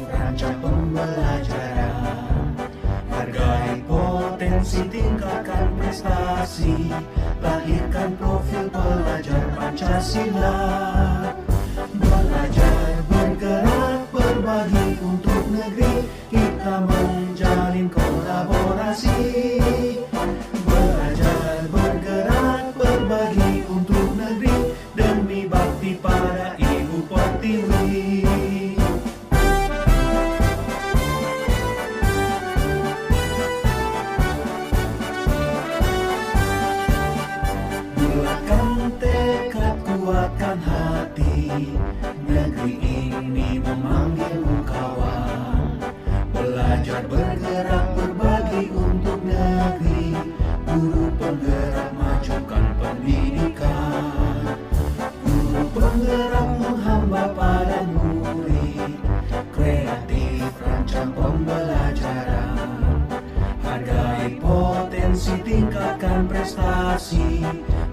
rancang pembelajaran. Hargai potensi, tingkatkan prestasi, lahirkan profil pelajar Pancasila. Belajar, bergerak, berbagi untuk negeri, kita menjalin kolaborasi. Belajar, bergerak, berbagi untuk negeri, demi bakti pada Ibu Pertiwi. Bulatkan tekad, kuatkan hati, negeri ini memanggilmu kawan. Belajar, bergerak, berbagi untuk negeri, guru penggerak, majukan pendidikan. Guru penggerak menghamba pada murid, kreatif rancang pembelajaran. Hargai potensi, tingkatkan prestasi,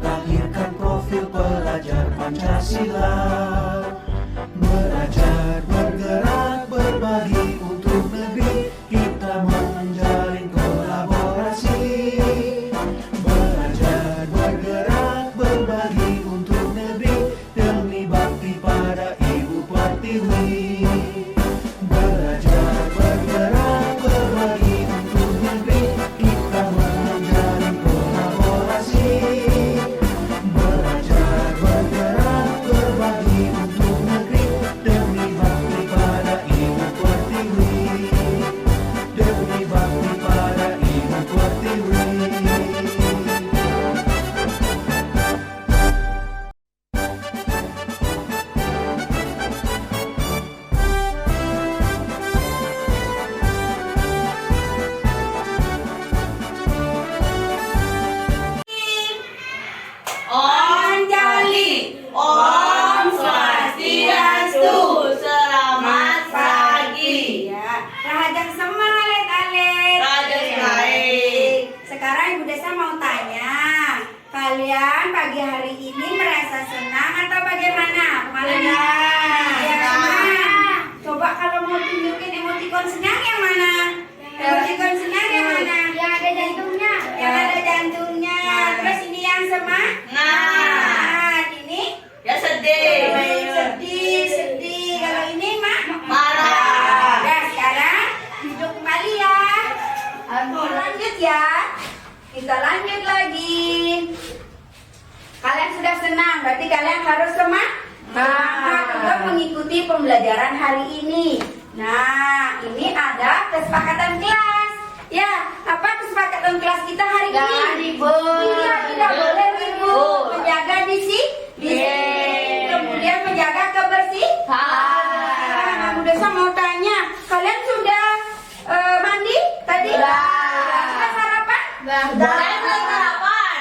lahirkan profil pelajar Pancasila. Belajar, bergerak, berbagi untuk negeri, kita menjalin kolaborasi. Belajar, bergerak, berbagi untuk negeri, demi bakti pada Ibu Pertiwi. Belajar, bergerak, berbagi untuk negeri, kita menjalin kolaborasi. Belajar, bergerak, berbagi untuk negeri, demi bakti pada Ibu Pertiwi. Demi bakti pada Ibu Pertiwi. Om Jali, Om Swastiastu, selamat pagi. Ya, Rahajan semangat alit. Rahajan baik. Sekarang Ibu Desa mau tanya, kalian pagi hari ini merasa senang atau bagaimana? Kemarin ya, senang. Coba kalau mau tunjukin emoticon senang yang mana? Emoticon senang yang mana? Yang ada jantungnya. Yang ada jantungnya. Terus ini yang semangat. Nah, Ini ya sedih. sedih. Kalau ini Marah. Nah, sekarang duduk kembali ya. Lanjut ya. Kita lanjut lagi. Kalian sudah senang, berarti kalian harus semangat untuk mengikuti pembelajaran hari ini. Nah, ini ada kesepakatan kelas. Ya, apa kesepakatan kelas kita hari ini? Jangan ribut. Iya, tidak boleh ribut. Menjaga disiplin. Kemudian menjaga kebersihan. Nah, Bu Desa mau tanya, kalian sudah mandi tadi? Sudah sarapan? Saya belum sarapan.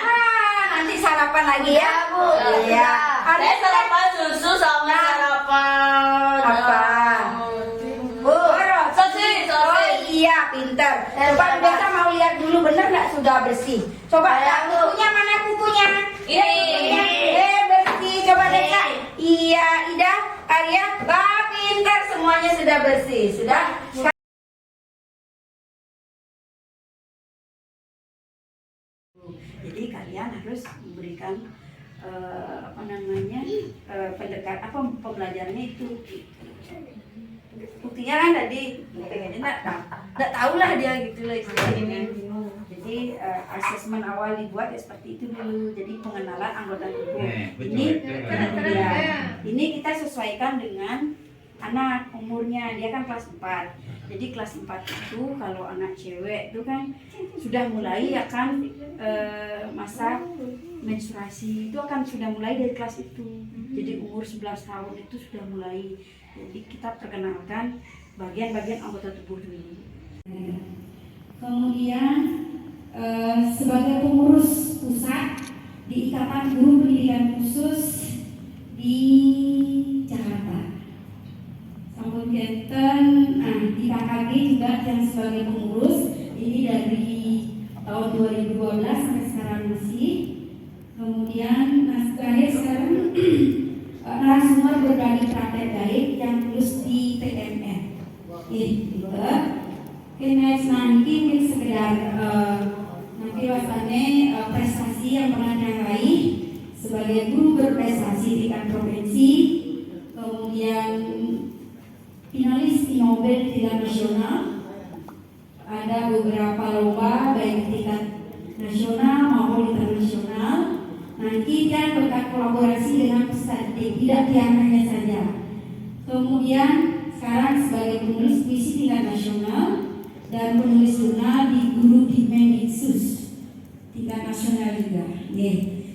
Nanti sarapan lagi ya, Bu. Iya. Saya sarapan susu sama sarapan Apa? Bu, sosis. oh iya, pintar. Coba Bu Desa mau lihat dulu, bener nggak sudah bersih? Coba kukunya mana kukunya? Ini. Bersih. Coba Desa. Iya, Ida, Arya, pintar, semuanya sudah bersih. Sudah. Jadi kalian harus memberikan pembelajarannya itu. Buktinya kan tadi pengennya nggak tahu lah dia gitu lah istilahnya. Jadi asesmen awal dibuat ya seperti itu dulu. Jadi pengenalan anggota tubuh. Ini kita sesuaikan dengan anak umurnya, dia kan kelas 4. Jadi kelas 4 itu kalau anak cewek itu kan sudah mulai akan masa menstruasi, itu akan sudah mulai dari kelas itu. Jadi umur 11 tahun itu sudah mulai. Jadi kita perkenalkan bagian-bagian anggota tubuh dulu. Kemudian sebagai pengurus pusat di Ikatan Guru Pendidikan Khusus di Jakarta. Kemudian di KKG juga yang sebagai pengurus ini dari tahun 2012 sampai sekarang masih. Kemudian terakhir sekarang narasumber berbagi praktek baik yang lulus di TNR. next nanti sekedar nanti wasane prestasi yang pernah diraih sebagai guru berprestasi tingkat provinsi, kemudian finalis Nobel tingkat nasional. Ada beberapa lomba baik tingkat nasional maupun internasional. Nanti dan berkat kolaborasi dengan peserta tidak diantaranya saja. Kemudian sekarang sebagai penulis puisi tingkat nasional dan penulis jurnal di Guru di Mendiksus tingkat nasional juga.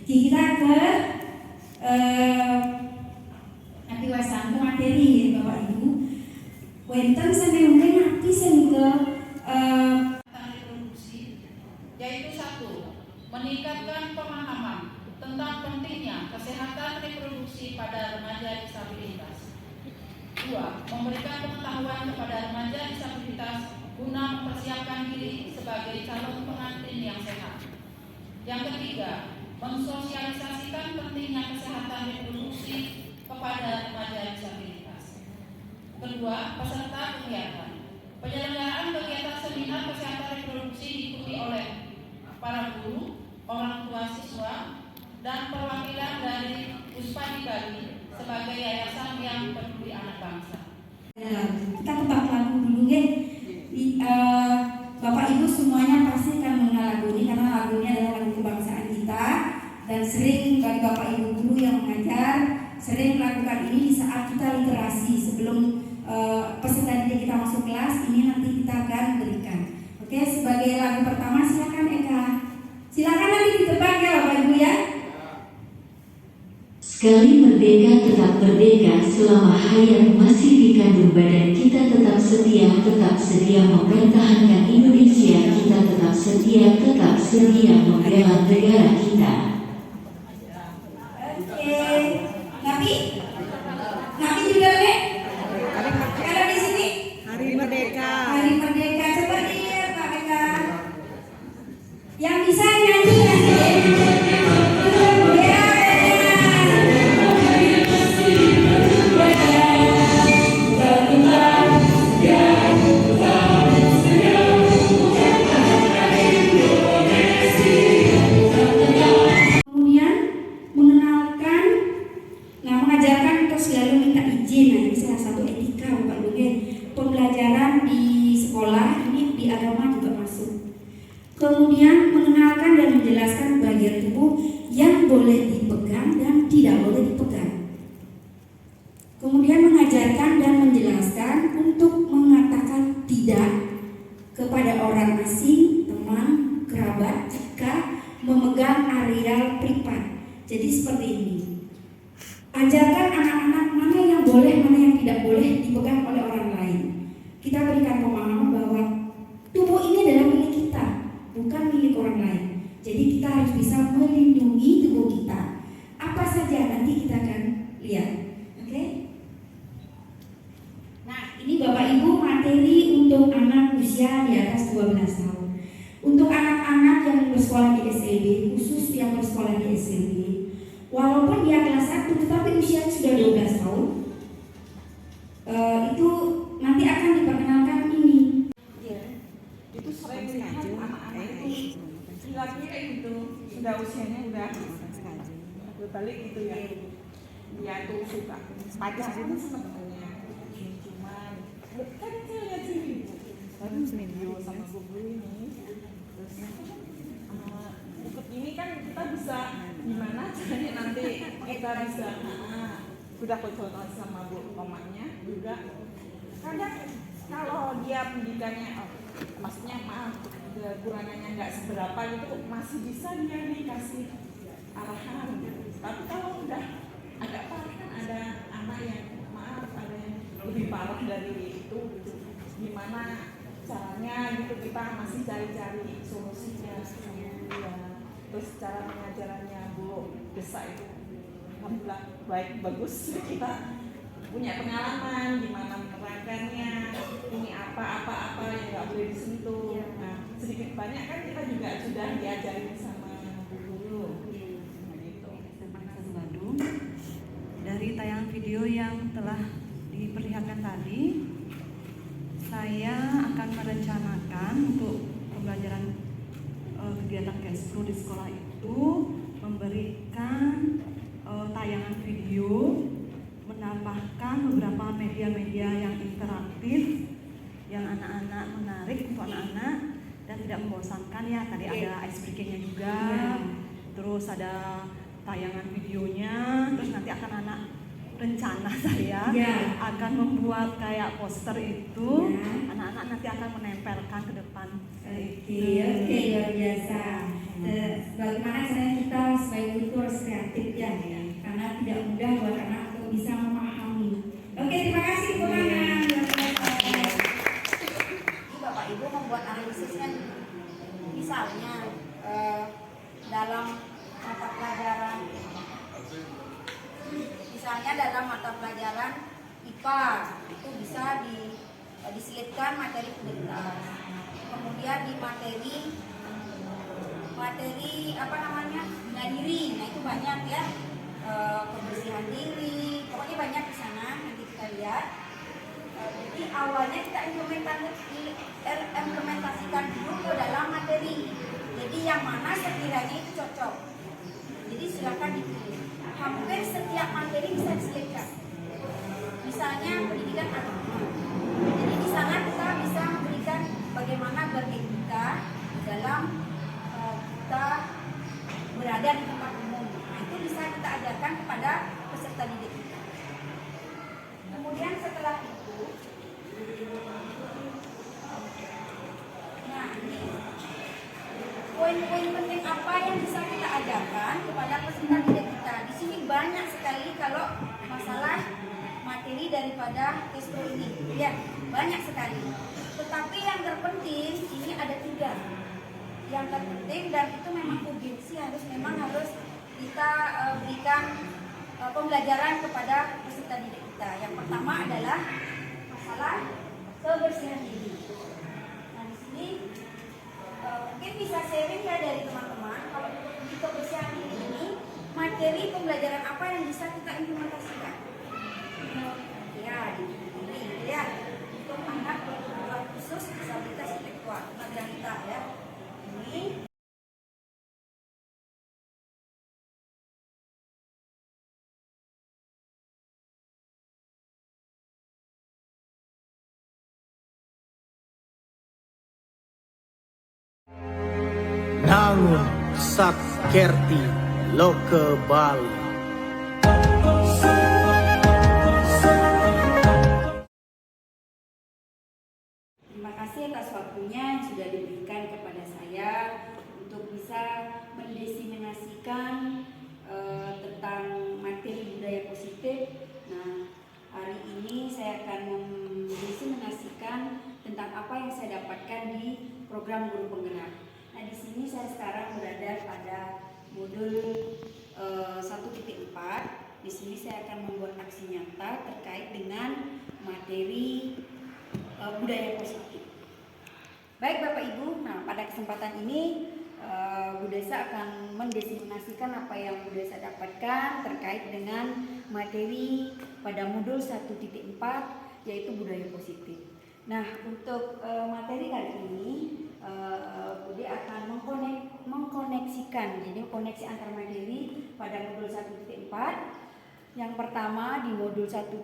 Kita ke nanti wasang ke materi ya Bapak Ibu. Wenten sampai mungkin nanti ke reproduksi, yaitu 1. Meningkatkan pemahaman tentang pentingnya kesehatan reproduksi pada remaja disabilitas. 2. Memberikan pengetahuan kepada remaja disabilitas guna mempersiapkan diri sebagai calon pengantin yang sehat. Yang ketiga, mensosialisasikan pentingnya kesehatan reproduksi kepada remaja disabilitas. Kedua, peserta kegiatan. Penyelenggaraan kegiatan seminar kesehatan reproduksi diikuti oleh para guru, orang tua siswa, dan perwakilan dari Puspadi Bali sebagai yayasan yang peduli anak bangsa. Kita tebak lagu dulu ya. Bapak Ibu semuanya pasti akan mengenal lagu ini karena lagunya adalah lagu kebangsaan kita dan sering bagi Bapak Ibu guru yang mengajar sering melakukan ini di saat kita literasi sebelum peserta didik kita masuk kelas. Ini nanti kita akan berikan. Oke, sebagai lagu pertama silakan Eka. Silakan nanti ditebak ya Bapak Ibu ya. Sekali merdeka tetap merdeka, selama hayat masih dikandung badan kita tetap sedia mempertahankan Indonesia, kita tetap sedia membela negara kita. Oke, Nabi juga nih. Kalau di sini Hari Merdeka. Hari Merdeka, coba lihat Pak Eka. Yang bisa nyanyi nanti. Mengajarkan untuk selalu minta izin. Nah, ini salah satu etika Bapak Ibu. Pembelajaran di sekolah ini di agama juga masuk. Kemudian mengenalkan dan menjelaskan bagian tubuh yang boleh dipegang dan tidak boleh dipegang. Kemudian mengajarkan dan menjelaskan untuk mengatakan tidak kepada orang asing, teman, kerabat jika memegang areal privat. Jadi seperti ini. Ajarkan anak-anak mana yang boleh, mana yang tidak boleh dipegang oleh orang lain. Kita berikan pemahaman bahwa tubuh ini adalah milik kita, bukan milik orang lain. Jadi kita harus bisa melindungi tubuh kita. Apa saja nanti kita akan lihat. Oke? Nah, ini Bapak Ibu materi untuk anak usia di atas 12 tahun. Untuk anak-anak yang bersekolah di SLB, khusus yang bersekolah di SLB, walaupun dia kelas 1 tetapi usianya sudah 12 tahun, itu nanti akan diperkenalkan ini. Itu sering lihat anak-anak itu laki-laki gitu sudah usianya udah berbalik gitu ya. Dia tuh suka pacaran sebenarnya, cuman kan saya lihat sini baru video sama guru ini. Terus ikut ini kan kita bisa gimana caranya nanti kita bisa sudah konsultasi sama bu komanya juga. Kadang kalau dia pendidikannya maksudnya kekurangannya nggak seberapa gitu masih bisa dia dikasih arahan. Tapi kalau udah agak parah kan ada anak yang ada yang lebih parah dari itu gitu. Gimana caranya gitu kita masih cari-cari solusinya ya. Terus cara pengajarannya Bu Desa itu alhamdulillah baik bagus. Kita punya pengalaman gimana menerangkannya, ini apa yang nggak boleh disentuh. Nah sedikit banyak kan kita juga sudah diajarin sama Bu Guru. Gitu. Terima kasih Bandung. Dari tayangan video yang telah diperlihatkan tadi, saya akan merencanakan untuk pembelajaran kegiatan Kespro di sekolah itu memberikan tayangan video, menambahkan beberapa media-media yang interaktif yang anak-anak menarik untuk anak-anak dan tidak membosankan ya. Tadi ada ice breakingnya juga, terus ada tayangan videonya, terus nanti akan rencana saya akan membuat kayak poster itu, anak-anak nanti akan menempelkan ke depan. Oke, luar biasa. Bagaimana caranya kita sebagai guru itu harus kreatif ya, karena tidak mudah buat anak untuk bisa memahami. Oke, terima kasih Bu Nana. Bapak Ibu membuat analisisnya, misalnya dalam mata pelajaran IPA itu bisa diselipkan materi pendidikan. Kemudian di materi bina diri, nah itu banyak ya, kebersihan diri, pokoknya banyak di sana, nanti kita lihat. Jadi awalnya kita implementasikan dulu ke dalam materi. Jadi yang mana sekiranya itu cocok. Jadi silakan dipilih. Hampir setiap materi bisa diselipkan. Misalnya pendidikan agama. Jadi di sana kita bisa memberikan bagaimana beretika dalam kita berada di tempat umum. Nah, itu bisa kita ajarkan kepada peserta didik kita. Kemudian setelah itu, nah ini poin-poin penting apa yang bisa kita ajarkan kepada peserta didik kita. Di sini banyak sekali kalau masalah materi daripada Kespro ini, ya banyak sekali. Tetapi yang terpenting ini ada 3 yang terpenting dan itu memang urgensi, harus kita berikan pembelajaran kepada peserta didik kita. Yang pertama adalah masalah kebersihan diri. Nah di sini mungkin bisa sharing ya dari teman-teman, kalau di kebersihan diri ini materi pembelajaran apa yang bisa kita implementasikan? Ya, ini ya untuk anak berkebutuhan khusus disabilitas intelektual, tunagrahita ya. Ini Nangun Sakkerti Loke Bali. Terima kasih atas waktunya yang sudah diberikan kepada saya untuk bisa mendiseminasikan tentang materi budaya positif. Nah, hari ini saya akan mendiseminasikan tentang apa yang saya dapatkan di program guru penggerak. Nah, di sini saya sekarang berada pada modul 1.4. Di sini saya akan membuat aksi nyata terkait dengan materi budaya positif. Baik Bapak Ibu, nah pada kesempatan ini Bu Desa akan mendiseminasikan apa yang Bu Desa dapatkan terkait dengan materi pada modul 1.4 yaitu budaya positif. Nah, untuk materi kali ini Bude akan mengkoneksikan, jadi koneksi antar materi pada modul 1.4. Yang pertama di modul 1.1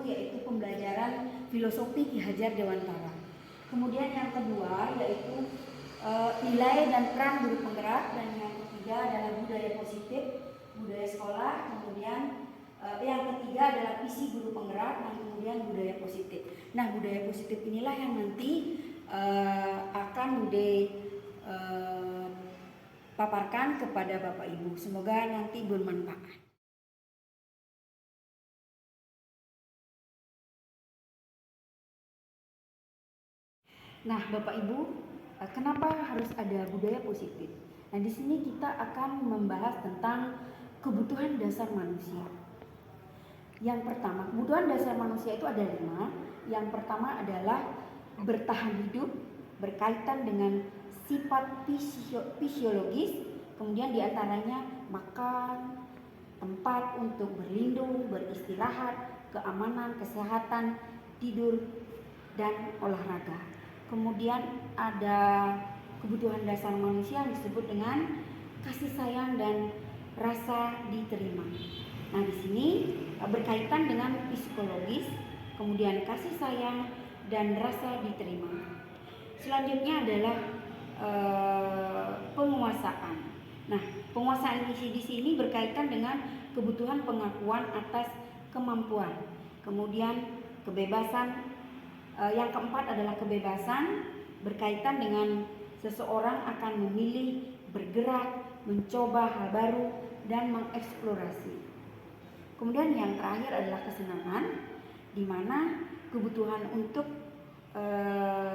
yaitu pembelajaran filosofi Ki Hajar Dewantara. Kemudian yang kedua yaitu nilai dan peran guru penggerak, dan yang ketiga adalah budaya positif, budaya sekolah. Kemudian yang ketiga adalah visi guru penggerak, dan kemudian budaya positif. Nah, budaya positif inilah yang nanti akan Bude paparkan kepada Bapak Ibu. Semoga nanti bermanfaat. Nah, Bapak Ibu, kenapa harus ada budaya positif? Nah, di sini kita akan membahas tentang kebutuhan dasar manusia. Yang pertama, kebutuhan dasar manusia itu ada 5. Yang pertama adalah bertahan hidup, berkaitan dengan sifat fisiologis, kemudian diantaranya makan, tempat untuk berlindung, beristirahat, keamanan, kesehatan, tidur, dan olahraga. Kemudian ada kebutuhan dasar manusia yang disebut dengan kasih sayang dan rasa diterima. Nah, di sini berkaitan dengan psikologis, kemudian kasih sayang dan rasa diterima. Selanjutnya adalah penguasaan. Nah, penguasaan di sini berkaitan dengan kebutuhan pengakuan atas kemampuan. Kemudian kebebasan, yang keempat adalah kebebasan, berkaitan dengan seseorang akan memilih, bergerak, mencoba hal baru, dan mengeksplorasi. Kemudian yang terakhir adalah kesenangan, di mana kebutuhan untuk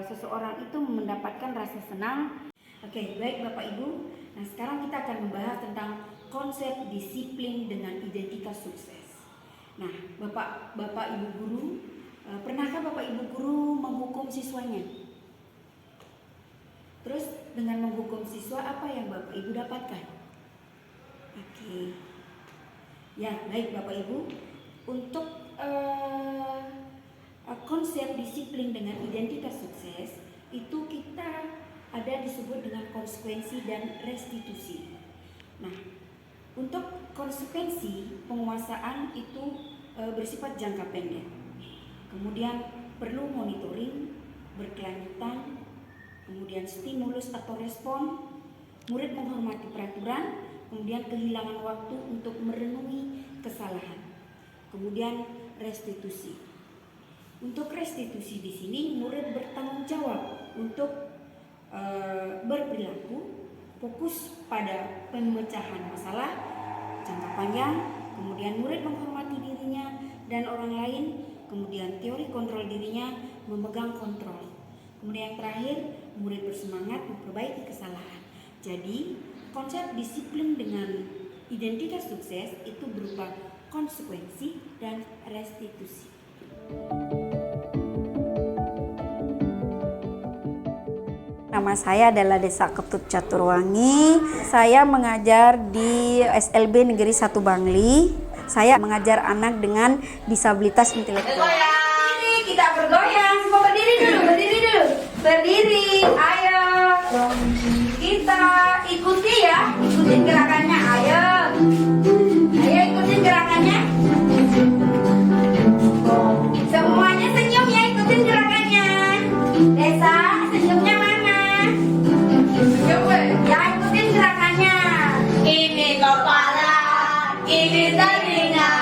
seseorang itu mendapatkan rasa senang. Oke, baik Bapak Ibu. Nah, sekarang kita akan membahas tentang konsep disiplin dengan identitas sukses. Nah, Bapak Ibu guru, pernahkah Bapak Ibu guru menghukum siswanya? Terus dengan menghukum siswa, apa yang Bapak Ibu dapatkan? Oke. Ya, baik Bapak Ibu. Untuk konsep disiplin dengan identitas sukses itu kita ada disebut dengan konsekuensi dan restitusi. Nah, untuk konsekuensi penguasaan itu bersifat jangka pendek. Kemudian perlu monitoring berkelanjutan, kemudian stimulus atau respon, murid menghormati peraturan, kemudian kehilangan waktu untuk merenungi kesalahan. Kemudian restitusi. Untuk restitusi di sini murid bertanggung jawab untuk berperilaku, fokus pada pemecahan masalah jangka panjang, kemudian murid menghormati dirinya dan orang lain, kemudian teori kontrol dirinya, memegang kontrol. Kemudian yang terakhir, murid bersemangat memperbaiki kesalahan. Jadi, konsep disiplin dengan identitas sukses itu berupa konsekuensi dan restitusi. Nama saya adalah Desa Ketut Caturwangi. Saya mengajar di SLB Negeri 1 Bangli. Saya mengajar anak dengan disabilitas intelektual. Ini kita bergoyang, semua berdiri dulu. Berdiri, ayo. Kita ikuti ya, ikutin gerakannya, ayo. Ayo ikutin gerakannya. Semuanya senyum ya, ikutin gerakannya. Desa, senyumnya mana? Ya, ikutin gerakannya. Ini kepala, ini telinga,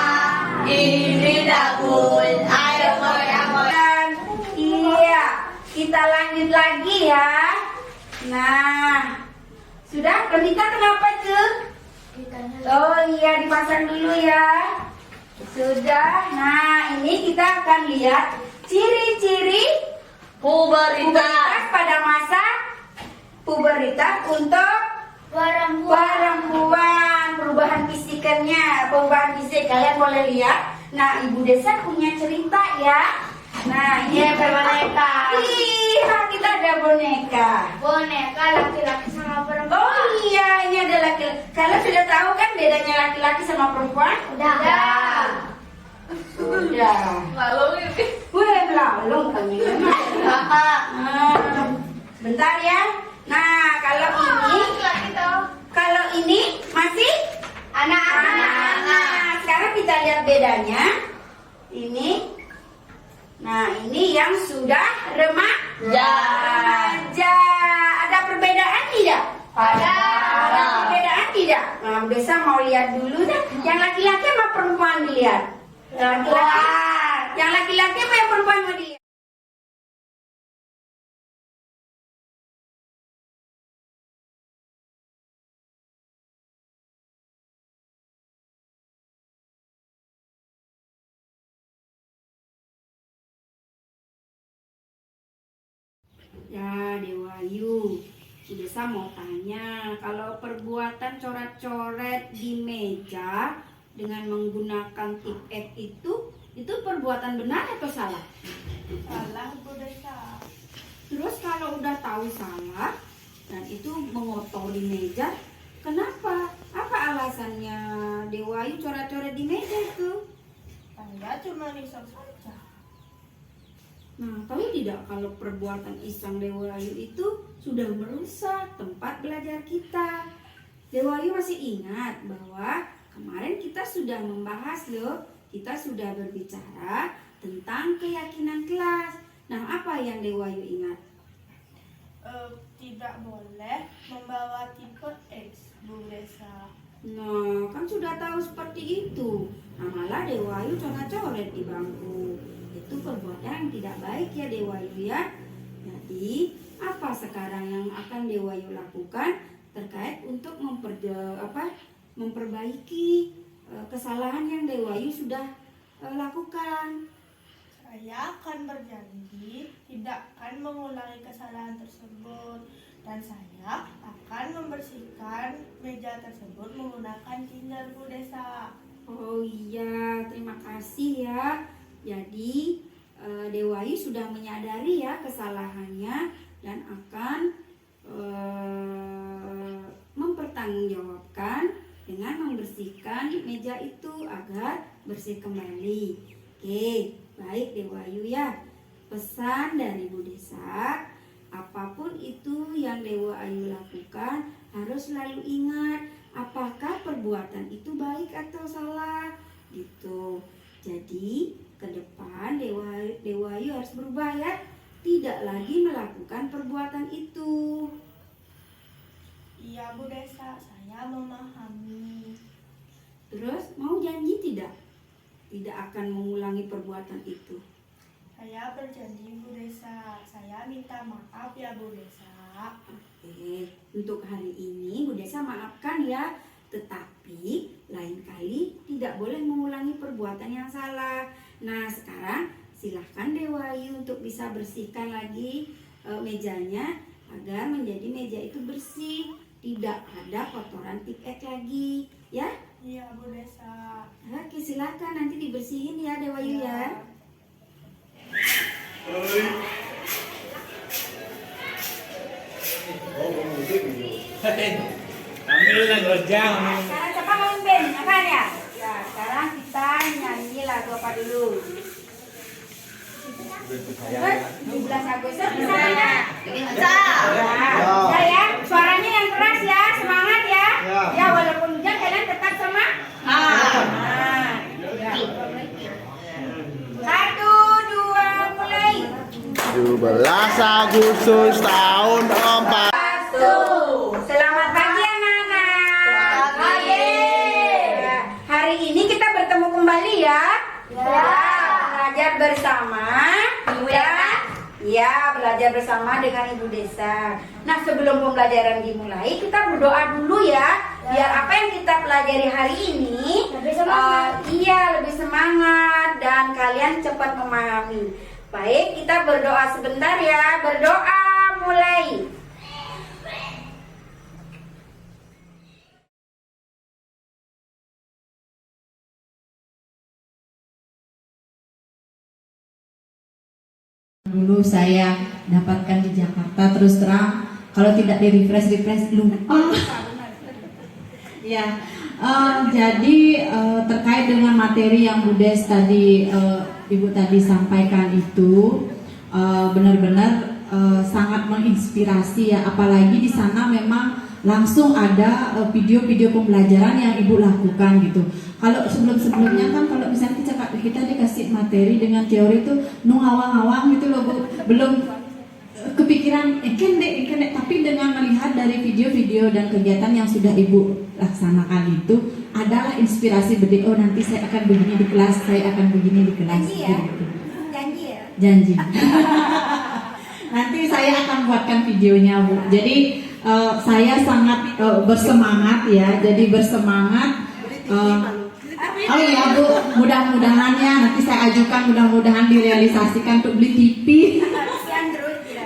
ini dagul. Ayo goyang-goyang. Iya, kita lanjut lagi ya. Nah, sudah? Renita kenapa tuh? Oh iya, dipasang dulu ya. Sudah. Nah, ini kita akan lihat ciri-ciri pubertas pada masa pubertas untuk perempuan. Perubahan fisiknya, perubahan fisik kalian boleh lihat. Nah, Ibu Desa punya cerita ya. Nah, ini ada boneka. Iya, kita ada boneka. Boneka laki-laki sama perempuan. Oh iya, ini ada laki-laki. Kalian sudah tahu kan bedanya laki-laki sama perempuan? Udah. Lalu ini. Wih, melalung kami. Bentar ya. Nah, kalau ini masih anak-anak. Sekarang kita lihat bedanya. Ini. Nah, ini yang sudah remaja. Ada perbedaan tidak? Ada perbedaan tidak? Nah, Desa mau lihat dulu deh. Yang laki-laki sama perempuan dilihat. Yang laki-laki apa yang perempuan mau dilihat? Ya, Dewayu, Desa mau tanya, kalau perbuatan coret-coret di meja dengan menggunakan tip X itu perbuatan benar atau salah? Salah, Bu Desa. Terus kalau udah tahu salah dan itu mengotor di meja, kenapa? Apa alasannya Dewayu coret-coret di meja itu? Anda cuma risau saja. Nah, tahu tidak kalau perbuatan iseng Dewa Ayu itu sudah merusak tempat belajar kita? Dewa Ayu masih ingat bahwa kemarin kita sudah membahas loh, kita sudah berbicara tentang keyakinan kelas. Nah, apa yang Dewa Ayu ingat? Tidak boleh membawa tipe X, Bu Desa. Nah, kan sudah tahu seperti itu. Nah, malah Dewa Ayu coret-coret di bangku. Itu perbuatan yang tidak baik ya Dewa Ayu ya. Jadi, apa sekarang yang akan Dewa Ayu lakukan terkait untuk memperbaiki kesalahan yang Dewa Ayu sudah lakukan? Saya akan berjanji tidak akan mengulangi kesalahan tersebut, dan saya akan membersihkan meja tersebut menggunakan tinder, Bu Desa. Oh iya, terima kasih ya. Jadi Dewa Ayu sudah menyadari ya kesalahannya dan akan mempertanggungjawabkan dengan membersihkan meja itu agar bersih kembali. Oke, baik Dewa Ayu ya. Pesan dari Bu Desa, apapun itu yang Dewa Ayu lakukan harus selalu ingat apakah perbuatan itu baik atau salah gitu. Jadi ke depan Dewa Ayu harus berubah ya, tidak lagi melakukan perbuatan itu. Iya Bu Desa, saya memahami. Terus mau janji tidak akan mengulangi perbuatan itu? Saya berjanji Bu Desa, saya minta maaf ya Bu Desa. Oke, untuk hari ini Bu Desa maafkan ya, tetapi lain kali tidak boleh mengulangi perbuatan yang salah. Nah, sekarang silahkan Dewa Ayu untuk bisa bersihkan lagi mejanya agar menjadi meja itu bersih, tidak ada kotoran pipet lagi ya. Iya Bu Desa. Oke, silakan nanti dibersihin ya Dewa Ayu ya. Sekarang siapa mau band? Apa ya? Ya, sekarang kita nyanyi lagu apa dulu? 17 Agustus bisa ya? Bisa. Ya, suaranya yang keras ya, semangat ya. Ya, walaupun hujan kalian tetap semangat. Ya. 1, 2, mulai. 17 Agustus tahun 4. Selamat pagi anak-anak. Selamat pagi. Hari ini kita bertemu kembali ya. Belajar bersama. Belajar bersama dengan Ibu Desa. Nah, sebelum pembelajaran dimulai, kita berdoa dulu ya. Biar apa yang kita pelajari hari ini lebih semangat dan kalian cepat memahami. Baik, kita berdoa sebentar ya. Berdoa mulai. Dulu saya dapatkan di Jakarta, terus terang kalau tidak di refresh lupa. Ya, jadi terkait dengan materi yang Bu Des tadi Ibu tadi sampaikan itu benar-benar sangat menginspirasi ya, apalagi di sana memang langsung ada video-video pembelajaran yang Ibu lakukan gitu. Kalau sebelumnya kan kalau misalnya kita dikasih materi dengan teori itu ngawang-ngawang gitu loh Bu, belum kepikiran ekendek, tapi dengan melihat dari video-video dan kegiatan yang sudah Ibu laksanakan itu adalah inspirasi berdiri, oh nanti saya akan begini di kelas, saya akan begini di kelas. Janji ya? Gitu. Janji ya? Janji. Nanti saya akan buatkan videonya Bu. Jadi saya sangat bersemangat ya, jadi bersemangat. Oh iya Bu, mudah-mudahan ya nanti saya ajukan, mudah-mudahan direalisasikan untuk beli TV.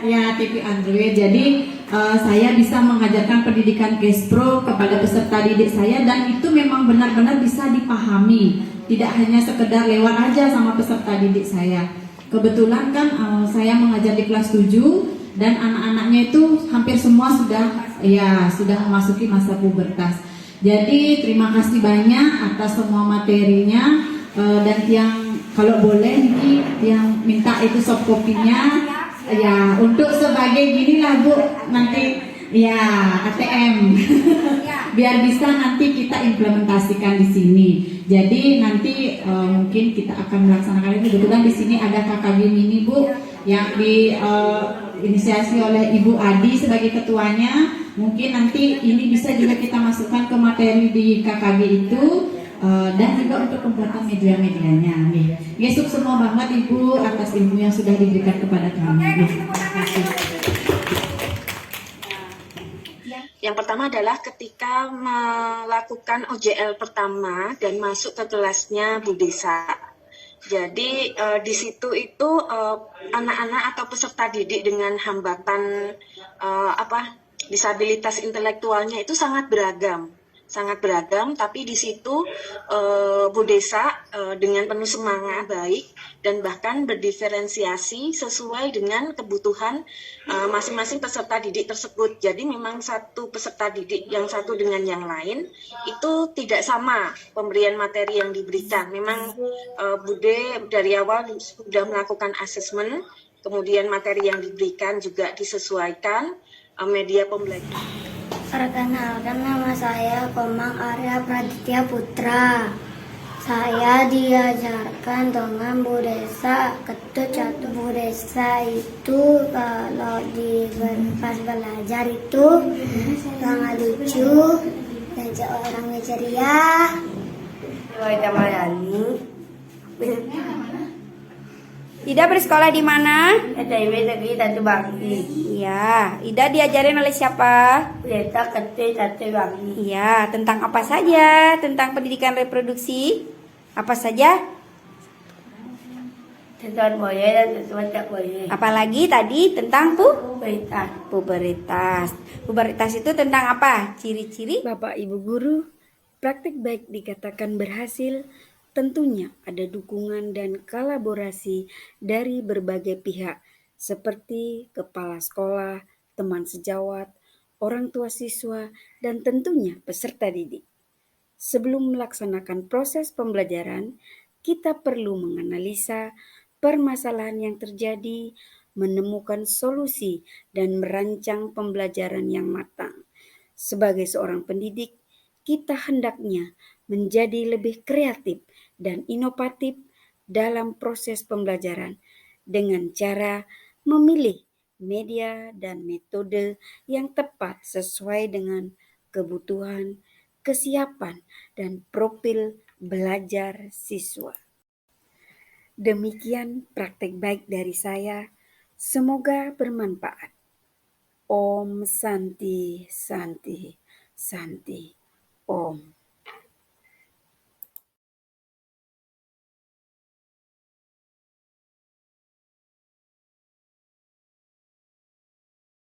Ya, TV Android. Jadi saya bisa mengajarkan pendidikan Kespro kepada peserta didik saya, dan itu memang benar-benar bisa dipahami, tidak hanya sekedar lewat aja sama peserta didik saya. Kebetulan kan saya mengajar di kelas 7 dan anak-anaknya itu hampir semua sudah memasuki masa pubertas. Jadi terima kasih banyak atas semua materinya, dan yang kalau boleh nih yang minta itu soft copy-nya ya untuk sebagai gini lah Bu, nanti ya ATM biar bisa nanti kita implementasikan di sini. Jadi nanti mungkin kita akan melaksanakan itu. Kebetulan di sini ada KKG mini Bu yang inisiasi oleh Ibu Adi sebagai ketuanya. Mungkin nanti ini bisa juga kita masukkan ke materi di KKG itu. Dan juga untuk pembuatan media-medianya. Gesuk semua banget Ibu atas ilmu yang sudah diberikan kepada kami. Terima kasih. Yang pertama adalah ketika melakukan OJL pertama dan masuk ke kelasnya Bu Desa. Jadi di situ itu anak-anak atau peserta didik dengan hambatan disabilitas intelektualnya itu sangat beragam, tapi di situ Bu Desa dengan penuh semangat baik dan bahkan berdiferensiasi sesuai dengan kebutuhan masing-masing peserta didik tersebut. Jadi memang satu peserta didik yang satu dengan yang lain itu tidak sama pemberian materi yang diberikan. Memang Bude dari awal sudah melakukan asesmen, kemudian materi yang diberikan juga disesuaikan media pembelajaran. Perkenalkan, nama saya Komang Arya Praditya Putra. Saya diajarkan dengan Bu Desa Ketut Catur. Bu Desa itu kalau di pas belajar itu sangat lucu, ngajak orangnya ceria. Ida bersekolah di mana? STB Negeri Satu Bangli. Iya, Ida diajarin oleh siapa? Desa Ketut Satu Bangli. Iya, tentang apa saja? Tentang pendidikan reproduksi? Apa saja? Tentang boye dan tentang tak boye. Apalagi tadi tentang pubertas. Pubertas itu tentang apa? Ciri-ciri? Bapak Ibu guru, praktik baik dikatakan berhasil. Tentunya ada dukungan dan kolaborasi dari berbagai pihak seperti kepala sekolah, teman sejawat, orang tua siswa, dan tentunya peserta didik. Sebelum melaksanakan proses pembelajaran, kita perlu menganalisa permasalahan yang terjadi, menemukan solusi, dan merancang pembelajaran yang matang. Sebagai seorang pendidik, kita hendaknya menjadi lebih kreatif dan inovatif dalam proses pembelajaran dengan cara memilih media dan metode yang tepat sesuai dengan kebutuhan, kesiapan, dan profil belajar siswa. Demikian praktek baik dari saya, semoga bermanfaat. Om Santi Santi Santi Om.